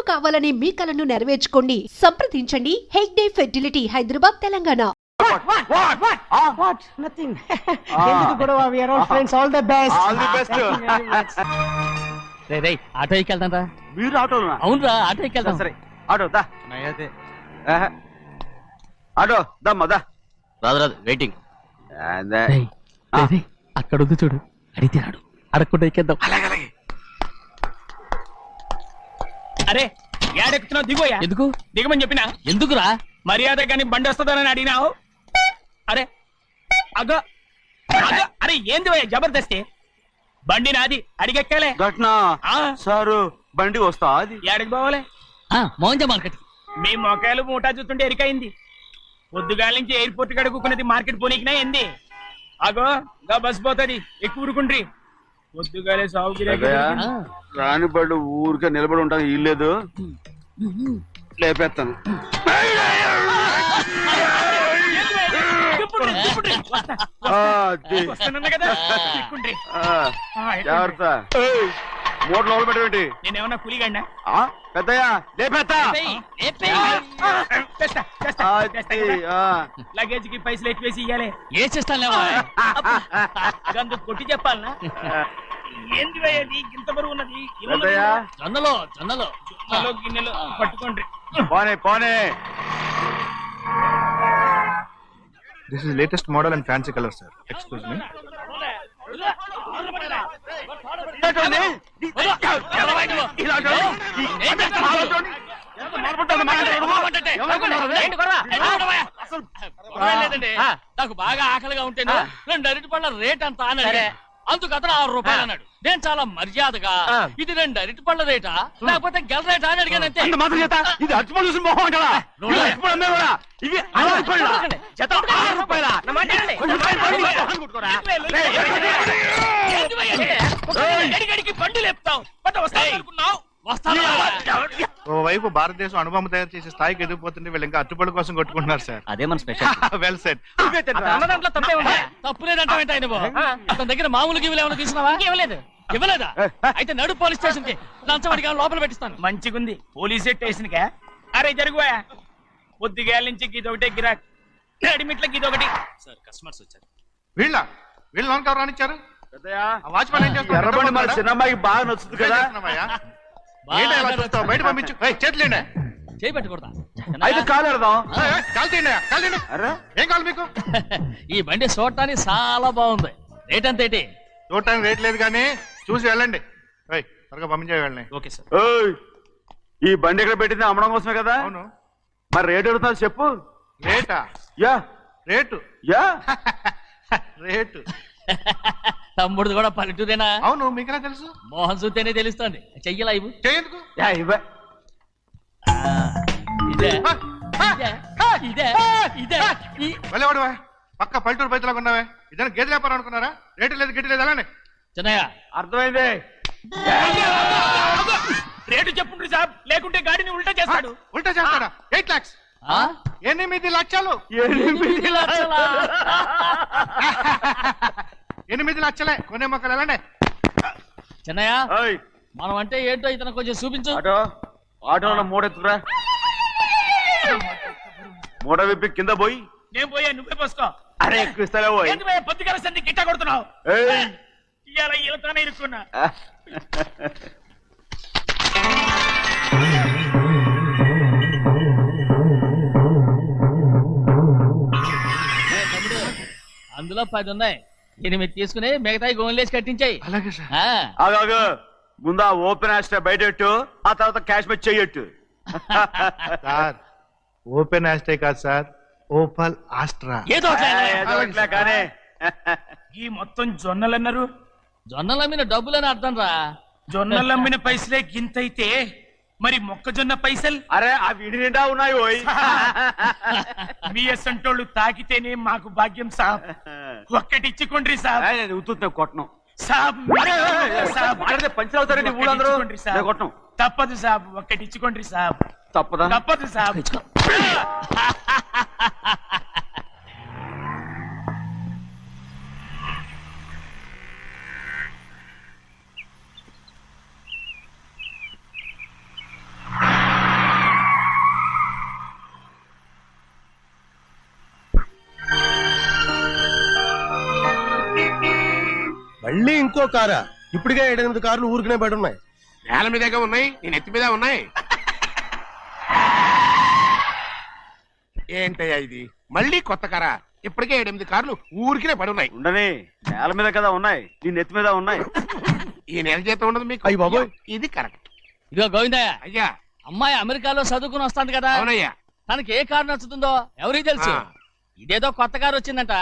కావాలనే మీ కలను నెరవేర్చుకోండి. సంప్రదించండి Hegde fertility, Hyderabad, Telangana. What? Nothing. ఎందుకు గొడవ? We are all friends. All the best. All the best. Thank you very much. రే ఆటో ఎక్కెళ్తాం రా. మీరు ఆటోనా? అవునురా ఆటో ఎక్కెళ్తాం. సరే ఆటో దా. ఆటో దమ్మా దా. రాదు వెయిటింగ్. అదే. అక్కడ ఉంది చూడు, అడిగితే రాడు, అడగకుండా ఎక్కేద్దాం. అలాగే. అరే ఏడెక్కుతున్నావు? దిగోయా. ఎందుకు దిగమని చెప్పినా? ఎందుకురా? మర్యాద కానీ బండి వస్తుందని అడిగినావు. అరే అగో అగో, అరే ఏంది భయ్యా జబర్దస్తి? బండి నాది, అడిగెక్కాలే. ఘట్నా ఆ. సారు బండి వస్తా అది ఏడకి పోవాలే? మోహన్ మార్కెట్. మీ మొక్కలు మూటా చూస్తుంటే ఎరికైంది. పొద్దుగాల నుంచి ఎయిర్పోర్ట్ కడుక్కున్నది మార్కెట్ పోనీకినా ఏంది? అగో గా బస్ పోతుంది, ఎక్కువ ఊరుకుండ్రి. పొద్దుగాలే సాగుకి రాని బళ్ళు ఊరికే నిలబడి ఉంటాను, ఇల్లేదు లేపేస్తాను. జాగ్రత్త. మూడు లోపల పెట్టేంటి? నేనేమన్నా కూలిగండా? పెద్దయ్యా లేపేస్తా. లగేజ్ కి పైసలు ఎక్కువేసి ఇయ్యాలి. ఏ చేస్తాను అందుకు కొట్టి చెప్పాలనా? ఏంది భయ్యది ఇంత బరువు ఉన్నది? పెద్దయ్యా జొన్నలో గిన్నెలు పట్టుకోండి. పోనే. This is latest model and fancy color, sir. Excuse me. నాకు బాగా ఆకలిగా ఉంటేను 2 అరటి పళ్ళ రేట్ అంత అన్నాడు. అందుకు అతను 6 రూపాయలు అన్నాడు. నేను చాలా మర్యాదగా ఇది 2 అరటి పళ్ళ రేటా లేకపోతే గెల రేటా అని అడిగానంతే. ఇది అర్చుపడి చూసి మొహం అంటారా? ఇవి 6 రూపాయల బండి లేపుతావు. ఓవైపు భారతదేశం అనుభవం తయారు చేసే స్థాయికి ఎదిగిపోతుంటే వీళ్ళు ఇంకా అట్టుపడి కోసం కొట్టుకుంటున్నారు సార్. అదే మన స్పెషల్. Well set. అన్నదాంట్లో తప్పే ఉందా? తప్పులేదంటావేంట ఆయన అతని దగ్గర మామూలు గివ్వులు ఏమైనా తీసుకున్నావా? ఇవ్వలేదా? అయితే నడు పోలీస్ స్టేషన్ కి లంచం అడిగా లోపల పెట్టిస్తాను. మంచిగుంది పోలీస్ స్టేషన్ కా. అరే జరుగుయా, పొద్దుగాల నుంచి గీదొకటే గిరాక్, అడిమిట్లకి ఇదొకటి. సార్ కస్టమర్స్ వచ్చారు. వీళ్ళు లోన్ కవర్ రానిచ్చారు. పెద్దయ్యా వాచ్మెన్ ఏం చేస్తాడు? ఎర్రబండి మన చిన్నమ్మాయికి బాగా నచ్చుతుంది కదా. ఏంటి అలా చూస్తావు? బయట పంపించు. చేతులేండి. చేయి పెట్టకూడదా? అయితే కాలు ఎడదాం. కాలు తీయండి. అరే ఏం కావాలి మీకు? ఈ బండి చూడటానికి చాలా బాగుంది. రేట్ అంత ఏంటి? చూడటానికి రేట్ లేదు కానీ చూసి వెళ్ళండి. త్వరగా పంపించే వెళ్ళండి. Okay sir. ఈ బండి ఎక్కడ పెట్టింది? అమ్మడం కోసమే కదా. అవును. మరి రేట్ అడుగుతాను చెప్పు. రేటా? Yeah rate yeah rate. తమ్ముడు కూడా పల్లెటూరేనా? అవును. మీకెలా తెలుసు? మోహన్ చూస్తేనే తెలుస్తుంది. చెయ్యలా ఇవ్వు. చేయందుకు? యా ఇవ్వ. వెళ్ళేవాడు పక్క పల్లెటూరు బయటలాగా ఉన్నావే. ఇదైనా గేదె వ్యాపారం అనుకున్నారా? రేటు లేదు గిట్టు లేదు అలానే. చిన్నయ్య అర్థమైంది. రేటు చెప్పుండ్రి సాబ్, లేకుంటే గాడిని ఉల్టా చేస్తాడు. ఉల్టా చేస్తాడా? 8 lakhs. 8 లక్షలు. 8 లక్షలా? 8 లక్షలే. కొనే మొక్కలు ఎలాండి? చిన్నయ్య మనం అంటే ఏంటో ఇతను కొంచెం చూపించు. ఆటోలో మూడెత్తుకురా. మూడ విప్పి కింద పోయి. నేను పోయా, నువ్వే పోసుకో. అరే ఎక్కువ ఇస్తాలే పోయి. పొద్దుగల సంది గిట్ట కొడుతున్నావు. ఇవాళ ఇలతానే ఇరుక్కున్నా. అందులో 10 ఉన్నాయి. 8 తీసుకుని మిగతాయి గోన్లేసి కట్టించాయి. అలాగే సార్. ఆగాగు. ముందా ఓపెన్ ఆస్ట్రా బయటెట్టు, ఆ తర్వాత క్యాష్ మీద చెయ్యట్టు. సార్ ఓపెన్ ఆస్ట్రే కాదు సార్, ఓపల్ ఆస్ట్రా. ఏదో కానీ ఈ మొత్తం జొన్నలన్నారు. జొన్నల మీద డబ్బులని అర్థం రా. జొన్నలు అమ్మిన పైసలే గింతైతే మరి మొక్కజొన్న పైసలు? అరే ఆ విడి నిండా ఉన్నాయి ఓయ్. మీ అసంటోళ్ళు తాకితేనే మాకు భాగ్యం సాబ్. ఒక్కటిచ్చుకోండి సాబ్. నేను ఉత్తున్నా కొట్టను సాబ్. పంచర్ అవుతారండి ఊళ్ళందరూ. కొట్టను. తప్పదు సాబ్, ఒక్కటిచ్చుకోండి సాబ్. తప్పదా? తప్పదు సాబ్. ఇంకో కారా? ఇప్పటికే 7-8 కార్లు ఊరికనే బయట ఉన్నాయి. నేల మీదగా ఉన్నాయి, నేను ఎత్తి మీద ఉన్నాయి. ఏంటయ్యా ఇది? మళ్ళీ కొత్త కారా? ఇప్పటికే 7-8 కార్లు ఊరికినే పడి ఉన్నాయి. ఉండని, నేల మీద కదా ఉన్నాయి, నీ నెత్తి మీద ఉన్నాయి. ఈ నెల జీతం ఉండదు మీకు. అయ్య బాబోయ్. ఇది కరెక్ట్. ఇదిగో గోవిందయ్య, అయ్యా. అమ్మాయి అమెరికాలో చదువుకుని వస్తాంది కదా, అవునయ్యా. తనకి ఏ కారు నచ్చుతుందో ఎవరికి తెలుసు. ఇదేదో కొత్త కారు వచ్చిందంట,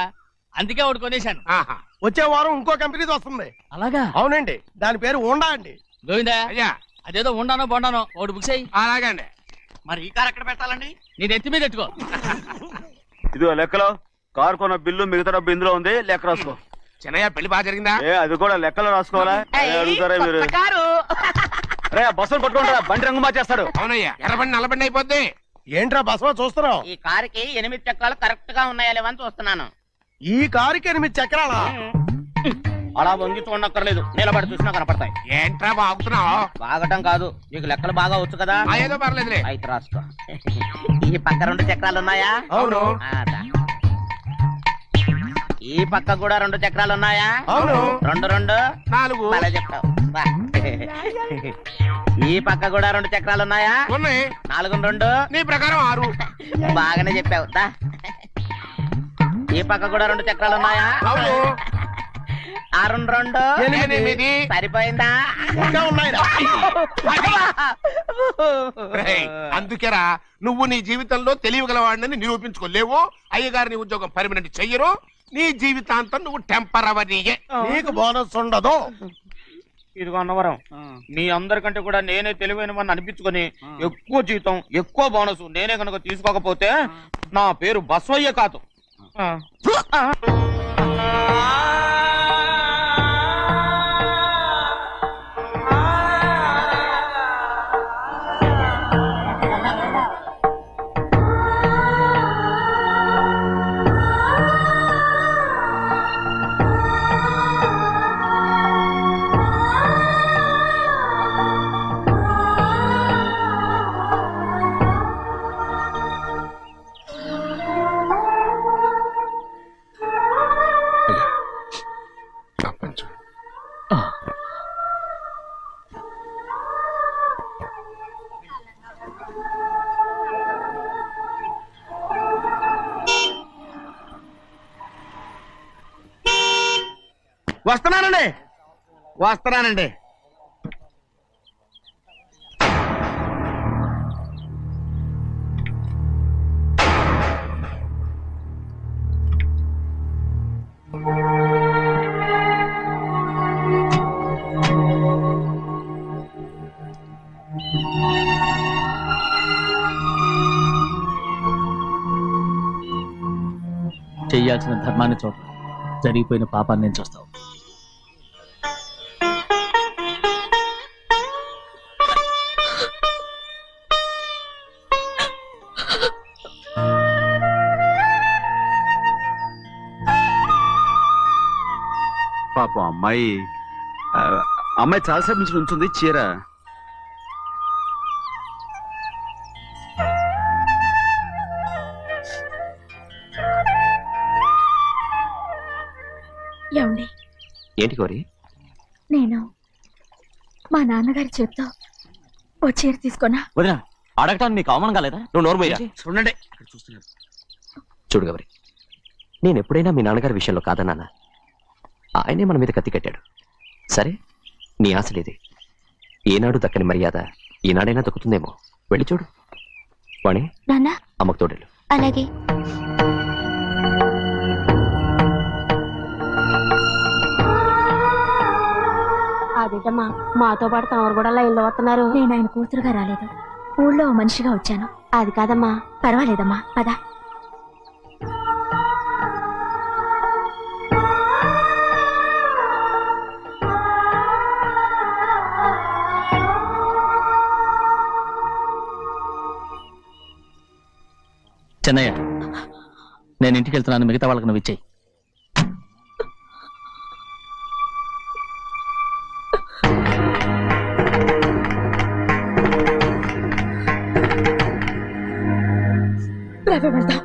అందుకే ఒకటి కొనేశాను. ఆహా. వచ్చే వారం ఇంకో కంపెనీది వస్తుంది. అలాగా? అవునండి, దాని పేరు హోండా అండి. గోవిందయ్య, అయ్యా. అదేదో ఉండానో బొండానో ఒకటి బుక్ చేయి. అలాగండి. మరి ఈ కార్ ఎక్కడ పెట్టాలండి? నీ నెత్తి మీద ఎట్టుకో. ఇదిగో లెక్కలో కారు కొన్న బిల్లు మిగతా డబ్బు ఇందులో ఉంది, లెక్క రాసుకో. చిన్నయ్య పెళ్లి బాగా జరిగిందా? అది కూడా లెక్కలో రాసుకోవాలా? అడుగుతారా మీరు? రే బస్సులు పట్టుకుంటారా, బండి రంగు మార్చేస్తాడు. అవునయ్యా, ఎర్రబండి నల్లబండి అయిపోద్ది. ఏంట్రా బసవా చూస్తున్నావు? ఈ కారుకి 8 చక్రాలు కరెక్ట్ గా ఉన్నాయా లేవని చూస్తున్నాను. ఈ కారుకి 8 చక్రాలా? అలా వంగి చూడక్కర్లేదు, నిలబడి చూసినా కనపడతాయి. ఏంట్రా బాగుతున్నావు? బాగటం కాదు, నీకు లెక్కలు బాగా వచ్చు కదా. ఏదో పర్లేదులే. అయితే రాసుకో. ఈ పక్క 2 చక్రాలు ఉన్నాయా? అవును. ఈ పక్క కూడా 2 చక్రాలు ఉన్నాయా? అవును. 2 2 4. అలా చెప్తావు. బా. ఈ పక్క కూడా 2 చక్రాలు ఉన్నాయా? ఉన్నాయి. 4 2 నీ ప్రకారం 6. బాగానే చెప్పావు. దా. ఈ పక్క కూడా 2 చక్రాలు ఉన్నాయా? అవును. 6 2 8. సరిపోయిందా? ఇంకా ఉన్నాయిరా. రేయ్, అందుకేరా నువ్వు నీ జీవితంలో తెలియగలవాడిని నిరూపించుకోలేవు. అయ్యగారిని ఉద్యోగం పర్మనెంట్ చెయ్యరు. నీ జీవితాంతం నువ్వు టెంపరవరీయే. నీకు బోనస్ ఉండదు. ఇదిగో అన్నవరం, మీ అందరికంటే కూడా నేనే తెలివైన వాడిని అనిపించుకొని ఎక్కువ జీతం ఎక్కువ బోనస్ నేనే కనుక తీసుకోకపోతే నా పేరు బస్వయ్య కాదు. వస్తున్నానండి. చెయ్యాల్సిన ధర్మాన్ని చూడ, జరిగిపోయిన పాపాన్ని నేను చూస్తావు. పాపం అమ్మాయి చాలాసేపు నుంచి ఉంచుంది చీర. ఏమండి? ఏంటి కోరి? నేను మా నాన్నగారి చేత్తో ఓ చీర తీసుకున్నా. వదినా, అడగటానికి నీకు అవమానం కాలేదా? నువ్వు నోరుమోయ్యా. చూడండి, చూడు గౌరి, నేను ఎప్పుడైనా మీ నాన్నగారి విషయంలో కాదన్నానా? ఆయనే మన మీద కత్తి కట్టాడు. సరే, నీ ఆశలేది. ఏనాడు దక్కని మర్యాద ఈనాడైనా దక్కుతుందేమో. వెళ్ళి చూడు. వాణి, నాన్న అమ్మకు తోడేళ్ళు. అలాగే. అదేటమ్మా, మాతో పాటు తమరు కూడా లైన్లో వస్తున్నారు. నేను ఆయన కూతురుగా రాలేదు, ఊళ్ళో మనిషిగా వచ్చాను. అది కాదమ్మా. పర్వాలేదమ్మా, పద. చెన్నయ్య, నేను ఇంటికి వెళ్తున్నాను, మిగతా వాళ్ళకి నువ్వు ఇచ్చేయి. వెళ్దాం.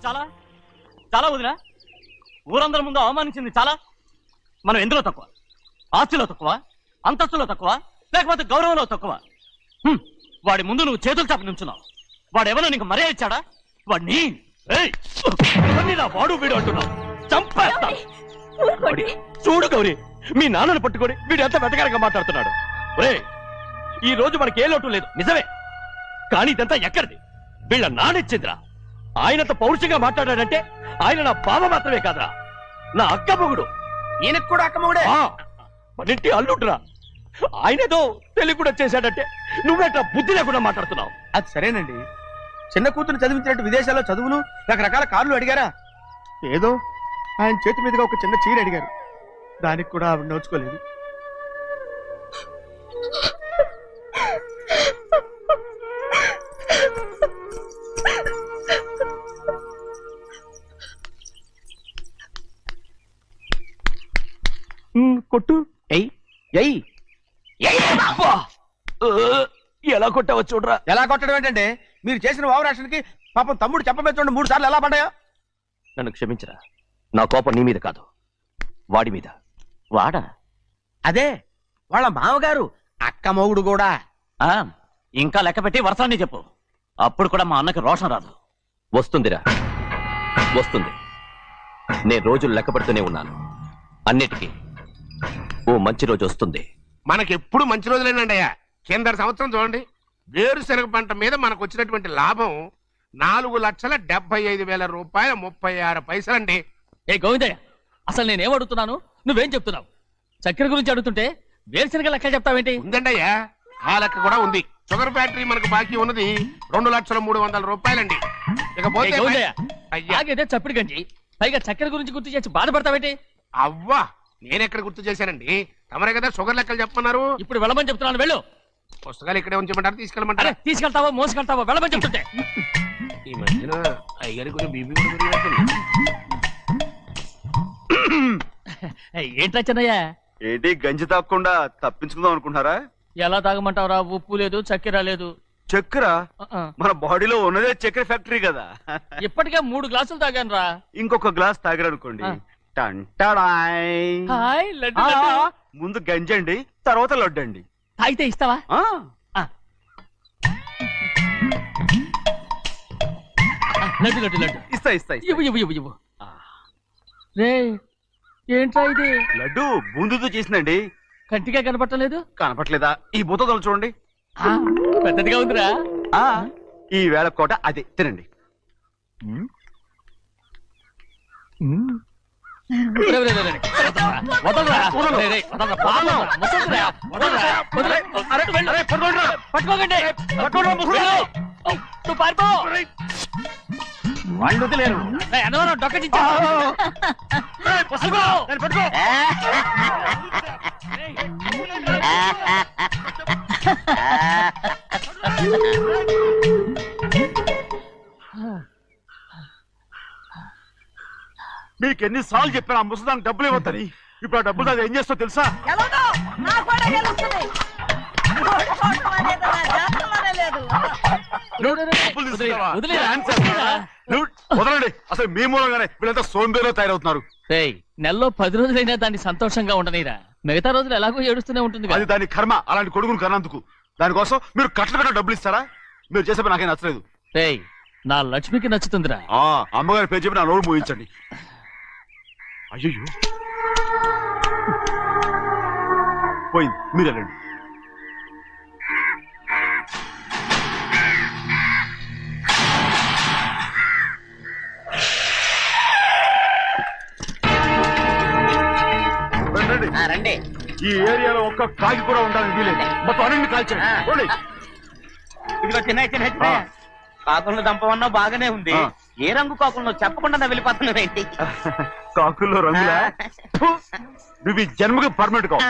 చాలా ముందు అవమానించింది చాలా. మనం ఎందులో తక్కువ? ఆస్తిలో తక్కువ, అంతస్తులో తక్కువ, లేకపోతే గౌరవంలో తక్కువ? వాడి ముందు నువ్వు చేతులు చాపి నుంచున్నావు. వాడెవరో నీకు మర్యాద ఇచ్చాడా? వాడిని వాడు వీడు అంటున్నావు, చంపేస్తా. చూడు గౌరీ, మీ నాన్నను పట్టుకొని వీడు ఎంత వెతకారంగా మాట్లాడుతున్నాడు. ఈ రోజు మనకి ఏ లోటు లేదు నిజమే, కానీ ఇదంతా ఎక్కడిది? వీళ్ళ నానిచ్చిందిరా. ఆయనంత పౌరుషంగా మాట్లాడాడంటే ఆయన నా బావ మాత్రమే కాదురా, నా అక్క మొగుడు. ఈయనకు కూడా అక్క మొగుడే. మనింటి అల్లుడురా. ఆయనేదో తెలివి కూడా చేశాడంటే నువ్వేట బుద్ధి లేకుండా మాట్లాడుతున్నావు. అది సరేనండి, చిన్న కూతురు చదివించినట్టు విదేశాల్లో చదువులు రకరకాల కార్లు అడిగారా? ఏదో ఆయన చేతి మీదుగా ఒక చిన్న చీర అడిగారు, దానికి కూడా ఆవిడ నోచుకోలేదు. కొట్టు. ఎలా కొట్టావో చూడరా. ఎలా కొట్టడం ఏంటంటే మీరు చేసిన వావరాక్షణకి పాపం తమ్ముడు చెప్పబెట్టండి 3 సార్లు ఎలా పడ్డాయో. నన్ను క్షమించరా, నా కోపం నీ మీద కాదు, వాడి మీద. వాడా? అదే వాళ్ళ మామగారు అక్క మొగుడు కూడా. ఇంకా లెక్క పెట్టి వరసాన్ని చెప్పు, అప్పుడు కూడా మా అన్నకి రోషం రాదు. వస్తుందిరా, వస్తుంది. నేను రోజులు లెక్క పెడుతూనే ఉన్నాను. అన్నిటికీ ఓ మంచి రోజు వస్తుంది. మనకెప్పుడు మంచి రోజులేనండి అయ్యా. కింద సంవత్సరం చూడండి, వేరుశనగ పంట మీద మనకు వచ్చినటువంటి లాభం 4,75,000 రూపాయల 36 పైసలండి. ఏ గోవిందయ్య, అసలు నేనేం అడుగుతున్నాను, నువ్వేం చెప్తున్నావు? చక్కెర గురించి అడుగుతుంటే వేరుశనగ లెక్క చెప్తావేంటి? ఉందండి అయ్యా, ఆ లెక్క కూడా ఉంది. షుగర్ ఫ్యాక్టరీ మనకు బాకీ ఉన్నది 2,03,000 రూపాయలండి. ఇకపోతే ఆగేదే చప్పిడి గంజి, పైగా చక్కెర గురించి గుర్తు చేసి బాధపడతావేంటి? అవ్వా, నేనెక్కడ గుర్తు చేశానండి, తమరే కదా షుగర్ లెక్కలు చెప్పమన్నారు. ఇప్పుడు వెళ్ళమని చెప్తున్నాను, వెళ్ళు. పుస్తకాలు ఇక్కడే ఉంచమంటారు, తీసుకెళ్ళమంటారా? తీసుకెళ్తావో మోసుకెళ్తావో వెళ్ళమని చెప్తుంటే. ఈ మధ్యన అయ్యారి కొంచెం బీపీ కూడా పెరిగినట్టుంది. ఏంట్రా చిన్నయ్య? ఏంటి గంజి తాగకుండా తప్పించుకుందాం అనుకుంటున్నారా? ఎలా తాగమంటావురా? ఉప్పు లేదు, చక్కెర లేదు. చక్కెర మన బాడీలో ఉన్నదే చక్కెర ఫ్యాక్టరీ కదా. ఇప్పటికే 3 గ్లాసులు తాగాను రా. ఇంకొక గ్లాస్ తాగారనుకోండి, ముందు గంజండి, తర్వాత లడ్డండి. తాగితే ఇస్తావా? లడ్డు లడ్డు లడ్డు ఇస్తా ఇస్తా. ఇవ్వు. రే ఏంట్రా ఇది? లడ్డు బూందుతో చేసిందండి. కంటిగా కనపట్టలేదు. కనపట్లేదా? ఈ బూతలు చూడండి, పెద్దదిగా ఉందిరా. ఈ వేళ కోట అదే, తినండి. వాళ్ళు వదిలేరు. డొక్క మీకు ఎన్నిసార్లు చెప్పాను ఆ ముసదానికి డబ్బులు ఇవ్వద్దని. ఇప్పుడు ఆ డబ్బులు అది ఏం చేస్తో తెలుసా? వదలండి, అసలు మీ మూలంగానే వీళ్ళంతా సోంబేలో తయారవుతున్నారు. నెలలో 10 రోజులైనా దాన్ని సంతోషంగా ఉండనీరా. మిగతా రోజులు ఎలాగో ఏడుస్తూనే ఉంటుంది. అది దాని కర్మ, అలాంటి కొడుకును కన్నందుకు. దానికోసం మీరు కట్ట డబ్బులు ఇస్తారా? మీరు చేసే నాకేం నచ్చలేదు. నా లక్ష్మికి నచ్చుతుందిరా. అమ్మగారి పేరు చెప్పి నా నోరు మూయించండి. అయ్యో పోయింది, మీరు వెళ్ళండి. రండి. ఈ ఏరియాలో ఒక్క కాకి కూడా ఉండాలని వీలేదు. మొత్తం అన్ని కాల్చండి. ఇదిగో చిన్న కాకులను దంపమన్నా బాగానే ఉంది. ఏ రంగు కాకులను చెప్పకుండా వెళ్ళిపోతున్నావు ఏంటి? కాకుల్లో రంగులా? నువ్వు ఈ జన్మకి పర్మనెంట్ కావు.